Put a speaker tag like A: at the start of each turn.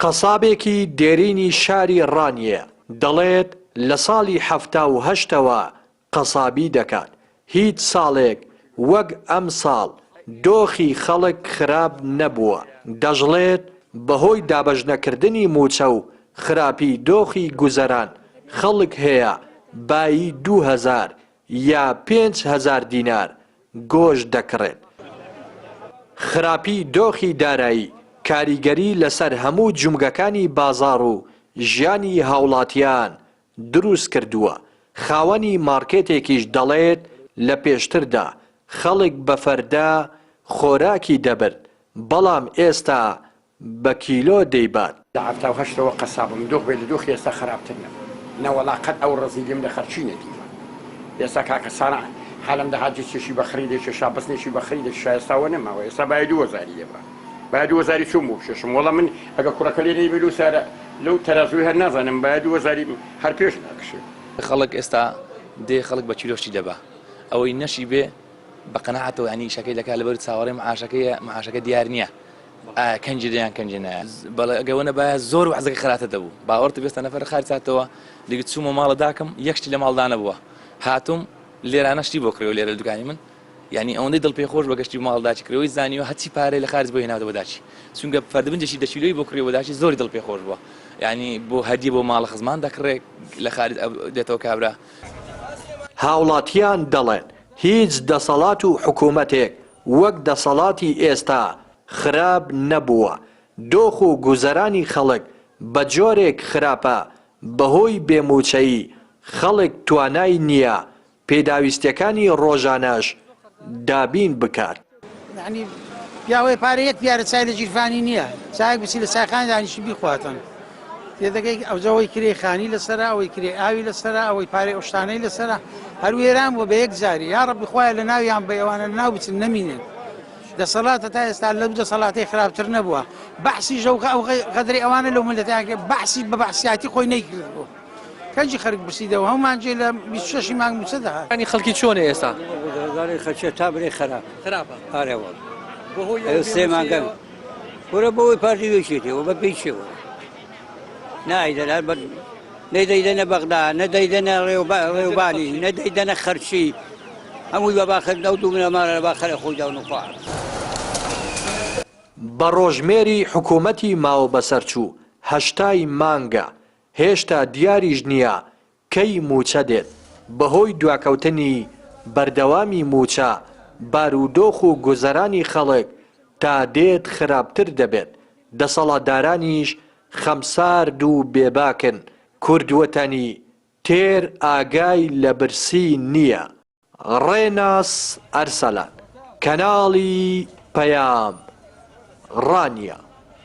A: قەسابێکی دێرینی شاری ڕانیە دەڵێت لە ساڵی 1970ەوە قەسابی دەکات. هیچ ساڵێک وەک ئەم ساڵ دۆخی خەڵک خراپ نەبووە. دەژڵێت بەهۆی دابەژنەکردنی موچە و خراپی دۆخی گوزەران خەڵک هەیە بایی 2000 یا 5000 دینار گۆشت دەکڕێت. خراپی دۆخی دارایی کاریگەری لەسەر هەموو جومگەکانی بازاڕ و ژیانی هاوڵاتیان دروست کردووە. خاوەنی مارکێتێکیش دەڵێت لە پێشتردا خەڵک بە فەردا خۆراکی دەبرد بەڵام ئێستا بە کیلۆ دەیبات.
B: لە 1970ەوە قەسابم دۆخ بێت لە دۆخی ئێستا خراپتر نەوەڵا قەت ئەو ڕزی لێم لە خەرچی نەدیوە. ئێستا کاکەسانە حالم دەهاتی چێشی بەخری دێک شابستنێکی بەخری دێک ئێستاوە نەماوە. ئێستا باید 2000 دەبە باید 2000 چوم بوو شەشم وەڵا من ئەگە کوڕەکە لێ نەیبێت و سارە لەو تەرازوی هەر نازانم باید 2000 هەر پێش ناکشێت.
C: خەڵک ئێستا دێ خەڵک بە کیلۆشی دەبا ئەوەی نەشی بێ بە قەنەعەتەوە ینی شەکەی دەکات لەبەر چاوەڕێ معاشەکە دیار نییە. کەنجی دەیان کەنجە نایە بەڵێ باە زۆر وەحزەکە خراپە دەبوو باوەڕتە بێستە نەفەر خارچاتەوە دیگە چوومە ماڵە داکەم یەکشتی لە ماڵدا نەبووە هاتووم لێرانەشتی بۆ کڕێەوە لێرە دوکانی من یعنی ئەوەندەی دڵپێخۆش بەگەشتی ماڵداچی کرەوەی زانیوە هەچی پارەی لە خارج بۆ هێناوەوە داچی چونکە فەردەبنجێکی دەچیلۆی بۆ کڕێەوە داچی زۆری دڵپێخۆش بووە یعنی بۆ هەدیە بۆ ماڵە خزمان دەکڕێ لە خارج دێتەوە کابرا.
A: هاوڵاتیان دەڵێن هیچ دەسەڵات و حکوومەتێک وەک دەسەڵاتی ئێستا خراپ نەبووە. دۆخ و گوزەرانی خەڵک بە جۆرێک خراپە بەهۆی بێموچەیی خەڵک توانای نییە پێداویستەکانی ڕۆژانەش دابین بکات.
D: یعنی پیاوەی پارەیەک پیارە چای لە جیرفانی نییە چاک بچی لە چاخان دانیشی بیخواتن تێدەگەی ئەوجەوەی کرێ خانی لەسەرا ئەوەی کرێ ئاوی لەسەرا ئەوەی پارەی ئەوشتانەی لەسەرا هەر وێران بۆ بە یەک جاری یا ڕەبی خوایە لە ناویان بە ئێوانە لە ناو بچن نەمینن. دەسەڵاتە تا ئێستا لەو دەسەڵاتی خراپتر نەبووە بەحسی ژەوکە ئەو غەدری ئەوانە لەو ملەتیانکە بەحسی بە بەحسیاتی خۆی نەیکردبوو کەنجی خەرک برسیدەوە هەمومانجێ لە 26 مانگ موچە دەهات.
E: ینی خەڵکی چۆنە ئێستا
F: خەچە تا بڕێ
E: خراپە
F: ئارێوە سێ مانگەم وەرە بەوەی پارتی وێچێتەوە بە پێیچەوە نایدەنا نەدەیدەنە بەغدا نەدەیدەنە ڕێوبانی نەدەیدەنە خەرچی هەمووی بە باخر دەوت و منەمانە باخەرە خۆی داون و خوار.
A: بە ڕۆژمێری حکوومەتی ماوە بەسەرچوو 8 مانگە هێشتا دیاریش نییە کەی موچە دێت. بەهۆی دواکەوتنی بەردەوامی موچە بارودۆخ و گوزەرانی خەڵک تا دێت خراپتر دەبێت. دەسەڵاتدارانیش خەمسارد و بێباکن کوردوەتەنی تێر ئاگای لە برسی نییە. ڕێناس ئەرسەلان کەناڵی پەیام ڕانیە.